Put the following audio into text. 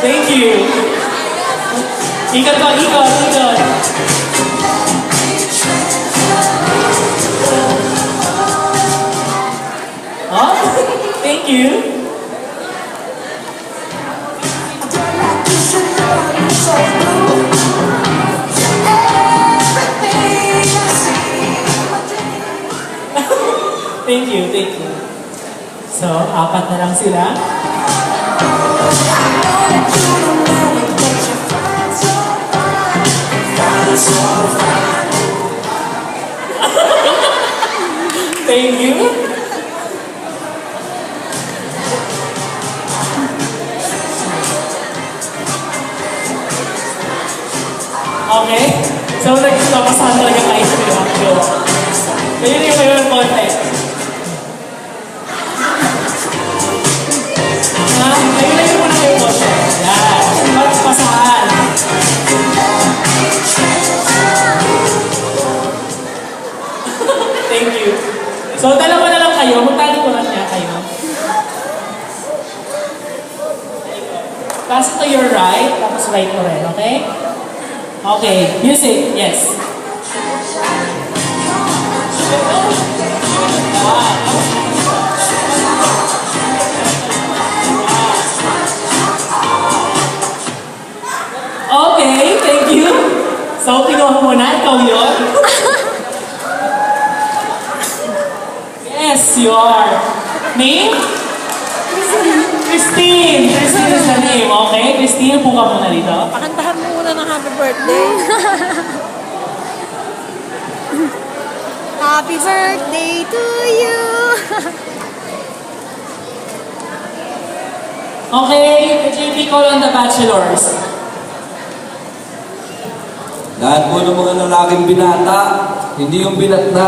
Thank you. Ikot ko, ikot, ikot. Oh, thank you. Thank you, thank you. So, apat na lang sila. Thank you. Okay. So, nagpapasahan talaga kayo sa video. Ayun yung kayo ng konti. Ayun mo na kayo konti. Yan. Nagpapasahan. Thank you. So, dalawa na lang kayo. Magtali ko lang niya kayo. Pass to your right, tapos right mo rin, okay? Okay, music, yes. Okay, thank you. So, kinuha mo na, ikaw yun. Yes, you are. Name? Christine! Christine is the name, okay? Christine, puka muna dito. Pakantahan mo muna ng happy birthday. Happy birthday to you! Okay, the JP call on the bachelors. Lahat po ng mga lalaking binata, hindi yung binat na.